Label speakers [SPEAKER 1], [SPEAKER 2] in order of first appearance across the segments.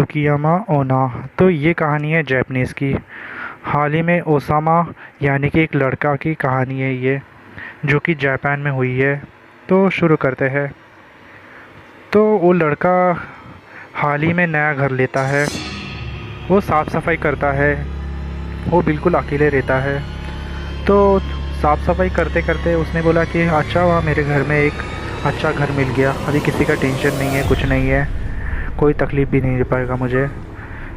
[SPEAKER 1] सुकियामा ओना। तो ये कहानी है जापानीज़ की। हाल ही में ओसामा यानी कि एक लड़का की कहानी है ये, जो कि जापान में हुई है। तो शुरू करते हैं। तो वो लड़का हाल ही में नया घर लेता है। वो साफ़ सफाई करता है। वो बिल्कुल अकेले रहता है। तो साफ़ सफाई करते करते उसने बोला कि अच्छा, वहाँ मेरे घर में एक अच्छा घर मिल गया। अभी किसी का टेंशन नहीं है, कुछ नहीं है, कोई तकलीफ़ भी नहीं दे पाएगा मुझे।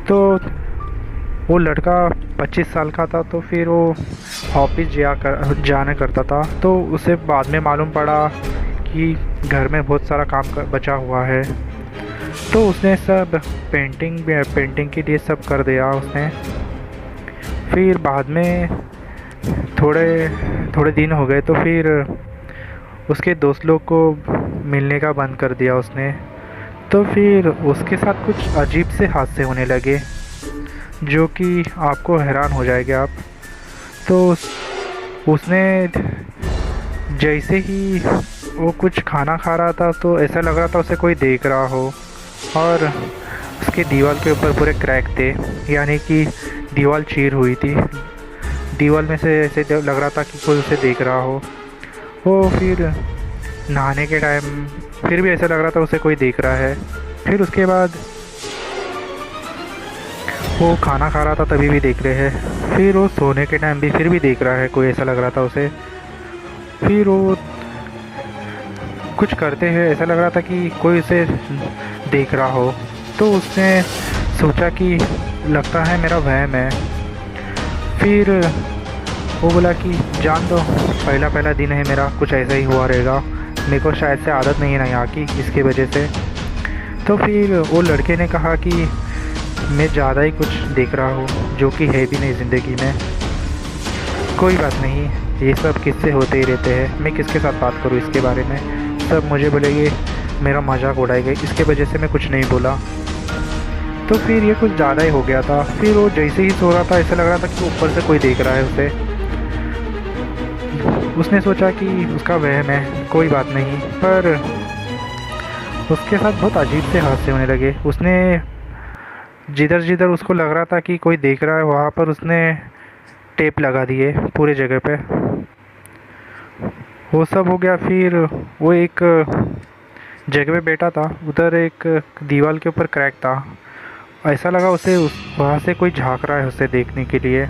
[SPEAKER 1] तो वो लड़का 25 साल का था। तो फिर वो ऑफिस जाने करता था। तो उसे बाद में मालूम पड़ा कि घर में बहुत सारा बचा हुआ है। तो उसने सब पेंटिंग के लिए सब कर दिया उसने। फिर बाद में थोड़े थोड़े दिन हो गए तो फिर उसके दोस्त लोग को मिलने का बंद कर दिया उसने। तो फिर उसके साथ कुछ अजीब से हादसे होने लगे, जो कि आपको हैरान हो जाएंगे आप। तो उसने जैसे ही वो कुछ खाना खा रहा था तो ऐसा लग रहा था उसे कोई देख रहा हो। और उसके दीवार के ऊपर पूरे क्रैक थे, यानी कि दीवार चीर हुई थी। दीवार में से ऐसे लग रहा था कि कोई उसे देख रहा हो। वो फिर नहाने के टाइम फिर भी ऐसा लग रहा था उसे कोई देख रहा है। फिर उसके बाद वो खाना खा रहा था तभी भी देख रहे हैं। फिर वो सोने के टाइम भी फिर भी देख रहा है, कोई ऐसा लग रहा था उसे। फिर वो कुछ करते हैं, ऐसा लग रहा था कि कोई उसे देख रहा हो। तो उसने सोचा कि लगता है मेरा वहम है। फिर वो बोला कि जान दो, पहला पहला दिन है मेरा, कुछ ऐसा ही हुआ रहेगा। मेरे को शायद से आदत नहीं है ना यहाँ की, इसकी वजह से। तो फिर वो लड़के ने कहा कि मैं ज़्यादा ही कुछ देख रहा हूँ, जो कि है भी नहीं ज़िंदगी में। कोई बात नहीं, ये सब किस्से होते ही रहते हैं, मैं किसके साथ बात करूँ इसके बारे में। सब मुझे बोलेंगे, मेरा मजाक उड़ाएंगे, इसके वजह से मैं कुछ नहीं बोला। तो फिर ये कुछ ज़्यादा ही हो गया था। फिर वो जैसे ही सो रहा था ऐसा लग रहा था कि ऊपर से कोई देख रहा है उसे। उसने सोचा कि उसका वहम है, कोई बात नहीं। पर उसके साथ बहुत अजीब से हादसे होने लगे। उसने जिधर जिधर उसको लग रहा था कि कोई देख रहा है, वहाँ पर उसने टेप लगा दिए पूरे जगह पे। वो सब हो गया। फिर वो एक जगह पे बैठा था, उधर एक दीवार के ऊपर क्रैक था। ऐसा लगा उसे वहाँ से कोई झांक रहा है उसे देखने के लिए।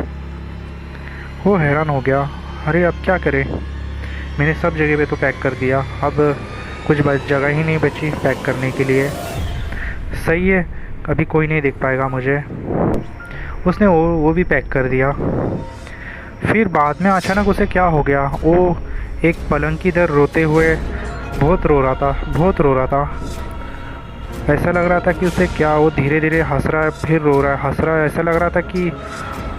[SPEAKER 1] वो हैरान हो गया, अरे अब क्या करें, मैंने सब जगह पे तो पैक कर दिया, अब कुछ जगह ही नहीं बची पैक करने के लिए। सही है, अभी कोई नहीं देख पाएगा मुझे। उसने वो भी पैक कर दिया। फिर बाद में अचानक उसे क्या हो गया, वो एक पलंग की इधर रोते हुए बहुत रो रहा था, बहुत रो रहा था। ऐसा लग रहा था कि उसे क्या, वो धीरे धीरे हंस रहा है, फिर रो रहा है, हंस रहा है। ऐसा लग रहा था कि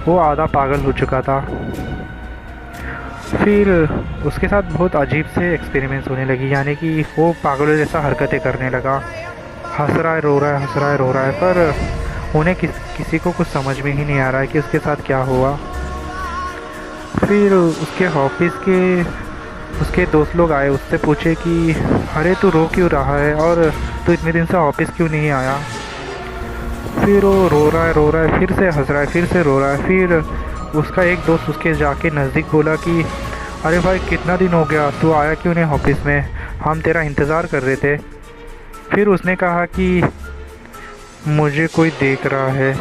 [SPEAKER 1] वो आधा पागल हो चुका था। फिर उसके साथ बहुत अजीब से एक्सपेरिमेंट्स होने लगी, यानी कि वो पागलों जैसा हरकतें करने लगा। हंस रहा है, रो रहा है, हंस रहा है, रो रहा है। पर उन्हें किसी को कुछ समझ में ही नहीं आ रहा है कि उसके साथ क्या हुआ। फिर उसके दोस्त लोग आए, उससे पूछे कि अरे तू रो क्यों रहा है, और तू इतने दिन से ऑफिस क्यों नहीं आया। फिर वो रो रहा है, फिर से हंस रहा है, फिर से रो रहा है। फिर उसका एक दोस्त उसके जाके नज़दीक बोला कि अरे भाई, कितना दिन हो गया, तू आया क्यों नहीं ऑफिस में, हम तेरा इंतज़ार कर रहे थे। फिर उसने कहा कि मुझे कोई देख रहा है।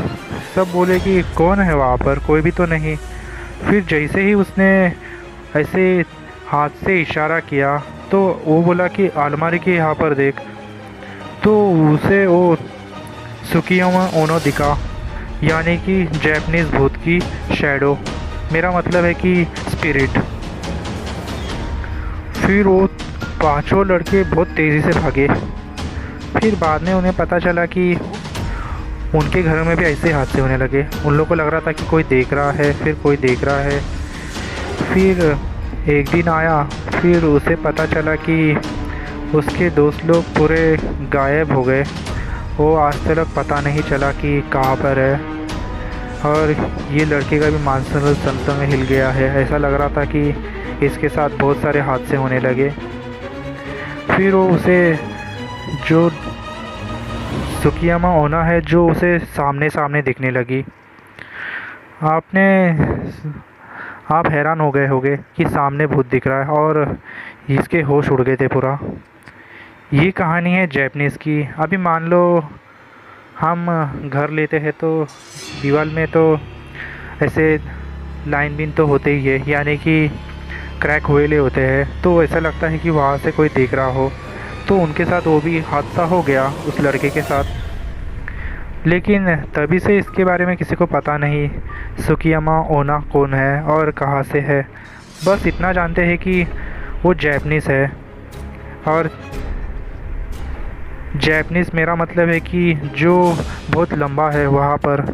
[SPEAKER 1] सब बोले कि कौन है वहाँ पर, कोई भी तो नहीं। फिर जैसे ही उसने ऐसे हाथ से इशारा किया तो वो बोला कि अलमारी के यहाँ पर देख। तो उसे वो सुकियामा ओनो दिखा, यानी कि जापानीज़ भूत की शैडो, मेरा मतलब है कि स्पिरिट। फिर वो पांचों लड़के बहुत तेज़ी से भागे। फिर बाद में उन्हें पता चला कि उनके घरों में भी ऐसे हादसे होने लगे। उन लोगों को लग रहा था कि कोई देख रहा है, फिर कोई देख रहा है। फिर एक दिन आया, फिर उसे पता चला कि उसके दोस्त लोग पूरे गायब हो गए। वो आज तक पता नहीं चला कि कहाँ पर है। और ये लड़के का भी मानसिक संतुलन हिल गया है। ऐसा लग रहा था कि इसके साथ बहुत सारे हादसे होने लगे। फिर वो उसे जो सुकियामा ओना है जो उसे सामने सामने दिखने लगी। आपने आप हैरान हो गए होंगे कि सामने भूत दिख रहा है और इसके होश उड़ गए थे पूरा। ये कहानी है जैपनीज़ की। अभी मान लो हम घर लेते हैं तो दीवार में तो ऐसे लाइन बीन तो होते ही है, यानी कि क्रैक हुए होते हैं, तो ऐसा लगता है कि वहाँ से कोई देख रहा हो। तो उनके साथ वो भी हादसा हो गया उस लड़के के साथ। लेकिन तभी से इसके बारे में किसी को पता नहीं सुकियामा ओना कौन है और कहाँ से है। बस इतना जानते हैं कि वो जैपनीज़ है। और जैपनीज़ मेरा मतलब है कि जो बहुत लंबा है वहाँ पर।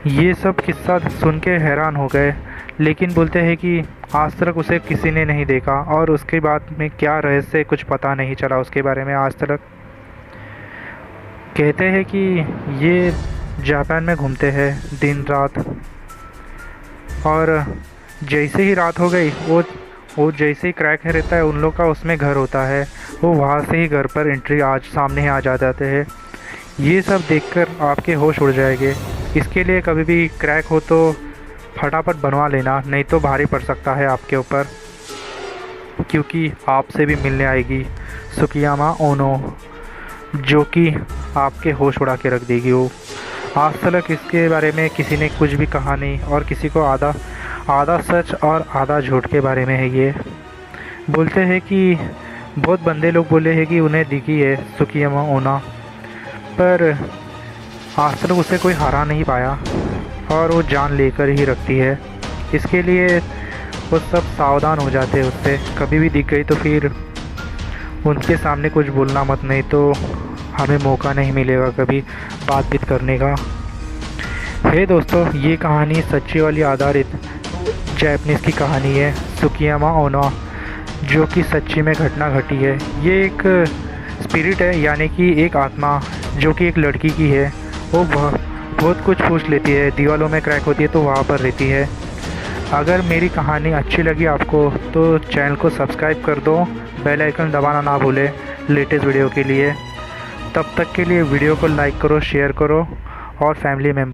[SPEAKER 1] ये सब किस्सा सुन के हैरान हो गए, लेकिन बोलते हैं कि आज तक उसे किसी ने नहीं देखा और उसके बाद में क्या रहस्य कुछ पता नहीं चला उसके बारे में आज तक। कहते हैं कि ये जापान में घूमते हैं दिन रात, और जैसे ही रात हो गई वो जैसे ही क्रैक है रहता है उन लोग का, उसमें घर होता है, वो वहाँ से ही घर पर एंट्री आज सामने ही आ जाते हैं। ये सब देखकर आपके होश उड़ जाएंगे। इसके लिए कभी भी क्रैक हो तो फटाफट बनवा लेना, नहीं तो भारी पड़ सकता है आपके ऊपर, क्योंकि आपसे भी मिलने आएगी सुकियामा ओनो, जो कि आपके होश उड़ा के रख देगी। वो आज तक इसके बारे में किसी ने कुछ भी कहा नहीं, और किसी को आधा सच और आधा झूठ के बारे में है ये। बोलते हैं कि बहुत बंदे लोग बोले हैं कि उन्हें दिखी है सुकियामा ओना, पर आज तक उसे कोई हरा नहीं पाया और वो जान लेकर ही रखती है। इसके लिए वो सब सावधान हो जाते हैं उससे। कभी भी दिख गई तो फिर उनके सामने कुछ बोलना मत, नहीं तो हमें मौका नहीं मिलेगा कभी बातचीत करने का। हे दोस्तों, ये कहानी सच्ची वाली आधारित जैपनीज़ की कहानी है सुकियामा ओना, जो कि सच्ची में घटना घटी है। ये एक स्पिरिट है, यानी कि एक आत्मा जो कि एक लड़की की है। वो बहुत कुछ पूछ लेती है, दीवारों में क्रैक होती है तो वहाँ पर रहती है। अगर मेरी कहानी अच्छी लगी आपको तो चैनल को सब्सक्राइब कर दो, बेल आइकन दबाना ना भूलें लेटेस्ट वीडियो के लिए। तब तक के लिए वीडियो को लाइक करो, शेयर करो और फैमिली मेम्बर